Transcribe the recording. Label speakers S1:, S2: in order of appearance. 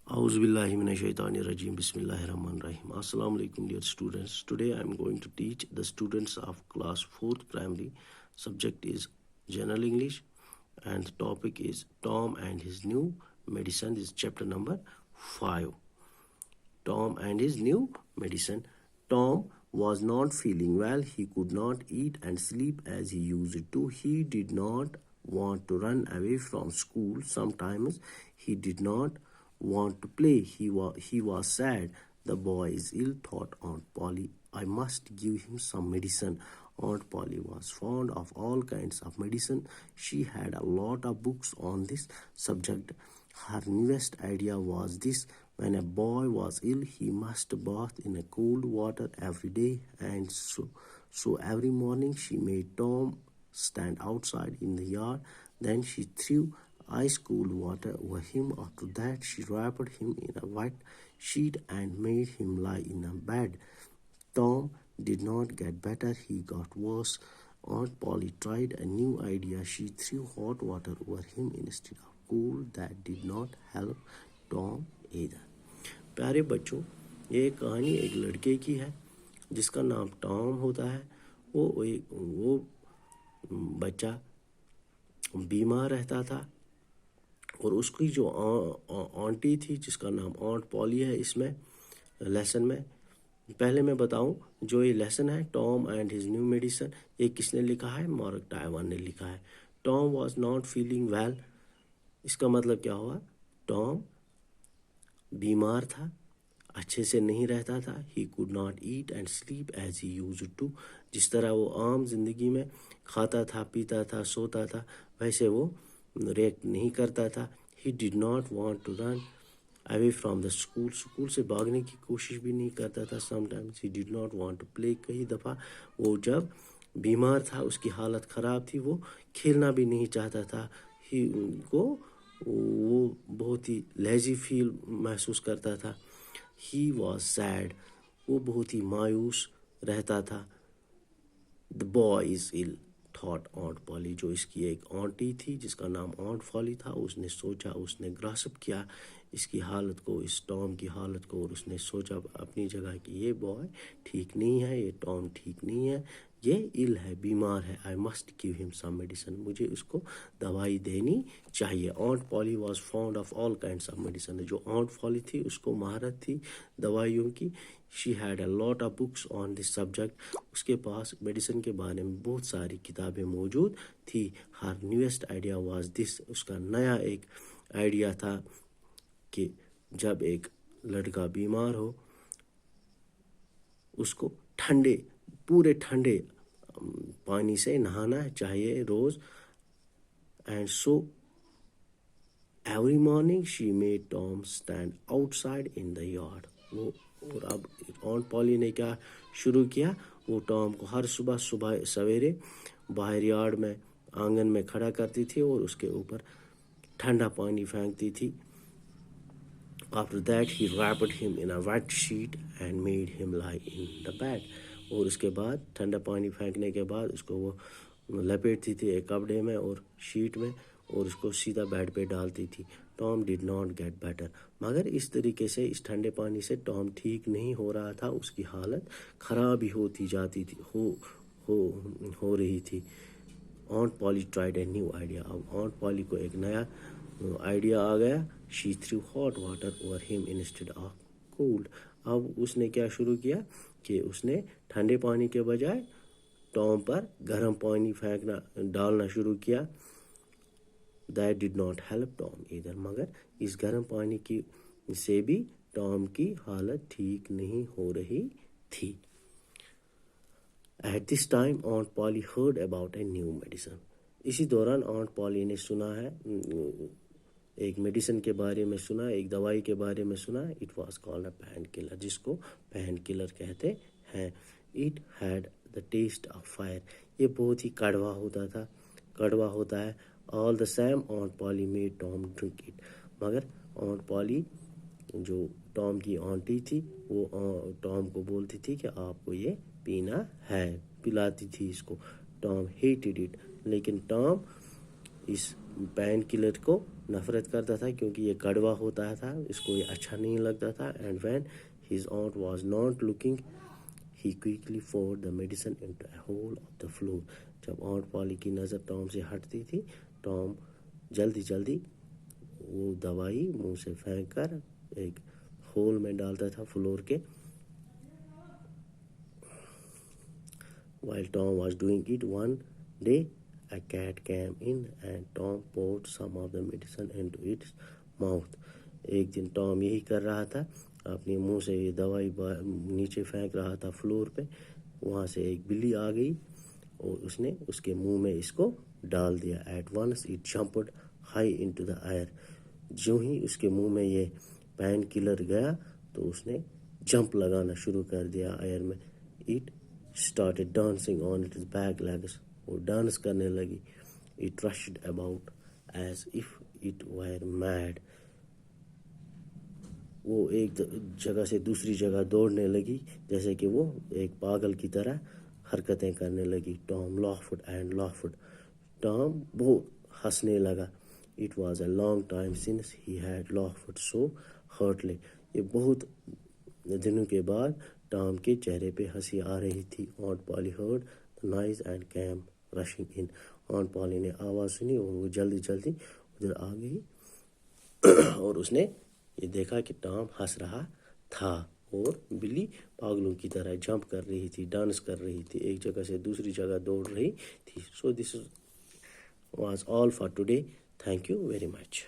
S1: A'udhu billahi minash shaitani rajim. Bismillahir Rahmanir Rahim. Assalamu alaikum, dear students. Today I am going to teach the students of class 4th primary. Subject is General English and the topic is Tom and his new medicine. This is chapter number 5. Tom and his new medicine. Tom was not feeling well. He could not eat and sleep as he used to. He did not want to run away from school. Sometimes he did not want to play. He was sad. The boy is ill, thought Aunt Polly. I must give him some medicine. Aunt Polly was fond of all kinds of medicine. She had a lot of books on this subject. Her newest idea was this: when a boy was ill, he must bath in a cold water every day, and so every morning she made Tom stand outside in the yard. Then she threw ice cold water over him. After that, she wrapped him in a wet sheet and made him lie in a bed. Tom did not get better, he got worse. Aunt Polly tried a new idea. She threw hot water over him instead of cold. That did not help Tom either. प्यारे बच्चों, ये कहानी एक लड़के की है जिसका नाम टॉम होता है. वो बच्चा बीमार रहता था और उसकी जो आंटी थी जिसका नाम ऑन्ट पॉली है. इसमें लेसन में पहले मैं बताऊं, जो ये लेसन है Tom and his new medicine, ये किसने लिखा है? मार्क ट्वेन ने लिखा है. Tom was not feeling well, इसका मतलब क्या हुआ? टॉम बीमार था, अच्छे से नहीं रहता था. He could not eat and sleep as he used to, जिस तरह वो आम जिंदगी में खाता था, पीता था, सोता था, वैसे वो रिएक्ट नहीं करता था. He did not want to run away from the school, school से भागने की कोशिश भी नहीं करता था. Sometimes he did not want to play, कई दफ़ा वो जब बीमार था, उसकी हालत ख़राब थी, वो खेलना भी नहीं चाहता था. वो बहुत ही लेजी फील महसूस करता था. ही वॉज सैड, वो बहुत ही मायूस रहता था. The boy is ill, thought aunt Polly, जो इसकी एक आंटी थी जिसका नाम ऑन्ट पॉली था. उसने सोचा, उसने ग्रास्प किया इसकी हालत को, इस टॉम की हालत को, और उसने सोचा अपनी जगह कि ये बॉय ठीक नहीं है, ये टॉम ठीक नहीं है, ये इल है, बीमार है. I must give him some medicine, मुझे उसको दवाई देनी चाहिए. Aunt Polly was found of all kinds of medicine, जो ऑन्ट पॉली थी उसको महारत थी दवाइयों की. She had a lot of books on this subject, उसके पास मेडिसिन के बारे में बहुत सारी किताबें मौजूद थी. हर न्यूएस्ट आइडिया वाज दिस, उसका नया एक आइडिया था कि जब एक लड़का बीमार हो उसको पूरे ठंडे पानी से नहाना चाहिए रोज़. And so every morning she made Tom stand outside in the yard. वो और अब ऑन्ट पॉली ने क्या शुरू किया? वो टॉम को हर सुबह सवेरे बाहर यार्ड में, आंगन में खड़ा करती थी और उसके ऊपर ठंडा पानी फेंकती थी. After that he wrapped him in a wet sheet and made him lie in the bed. और उसके बाद ठंडा पानी फेंकने के बाद उसको वो लपेटती थी एक कपड़े में और शीट में और उसको सीधा बेड पे डालती थी. Tom did not get better, मगर इस तरीके से इस ठंडे पानी से टॉम ठीक नहीं हो रहा था, उसकी हालत ख़राब ही होती जाती थी, हो रही थी. ऑन्ट poly tried a new idea, अब ऑन्ट पॉली को एक नया आइडिया आ गया. She threw hot water over him instead of cold. अब उसने क्या शुरू किया कि उसने ठंडे पानी के बजाय टॉम पर गर्म पानी डालना शुरू किया. That did not help Tom इधर, मगर इस गर्म पानी की से भी टॉम की हालत ठीक नहीं हो रही थी. At this time ऑन्ट poly heard about a new medicine. इसी दौरान ऑन्ट पॉली ने सुना है, एक मेडिसिन के बारे में सुना, एक दवाई के बारे में सुना. It was called a painkiller, जिसको पेन किलर कहते हैं. It had the taste of fire, ये बहुत ही कड़वा होता है. All the same aunt Polly made Tom drink it, मगर ऑन्ट पॉली जो टॉम की आंटी थी वो टॉम को बोलती थी कि आपको ये पीना है, पिलाती थी इसको. टॉम हेटेड इट, लेकिन टॉम इस پین کلر کو نفرت کرتا تھا کیونکہ یہ کڑوا ہوتا تھا, اس کو یہ اچھا نہیں لگتا تھا. And when his aunt was not looking, he quickly poured the medicine into a hole of the floor. جب آنٹ پالی کی نظر ٹام سے ہٹتی تھی, ٹام جلدی جلدی وہ دوائی منہ سے پھینک کر ایک ہول میں ڈالتا تھا فلور کے. While Tom was doing it, one day a cat came in and Tom poured some of the medicine into its mouth. ایک دن ٹام یہی کر رہا تھا, اپنے منہ سے یہ دوائی نیچے پھینک رہا تھا فلور پہ. وہاں سے ایک بلی آ گئی اور اس نے اس کے منہ میں اس کو ڈال دیا. At once it jumped high into the air. جو ہی اس کے منہ میں یہ پین کلر گیا تو اس نے جمپ لگانا شروع کر دیا ایئر میں. It started dancing on its back legs. وہ ڈانس کرنے لگی. It rushed about as if it were mad. وہ ایک جگہ سے دوسری جگہ دوڑنے لگی جیسے کہ وہ ایک پاگل کی طرح حرکتیں کرنے لگی. Tom laughed and laughed. Tom بہت ہنسنے لگا. It was a long time since he had laughed so heartily. یہ بہت دنوں کے بعد ٹام کے چہرے پہ ہنسی آ رہی تھی. Aunt Polly heard the noise and came rushing in. Aunt Polly نے آواز سنی اور وہ جلدی جلدی ادھر آ گئی اور اس نے یہ دیکھا کہ ٹام ہنس رہا تھا اور بلی پاگلوں کی طرح جمپ کر رہی تھی, ڈانس کر رہی تھی, ایک جگہ سے دوسری جگہ دوڑ رہی تھی. So this was all for today. Thank you very much.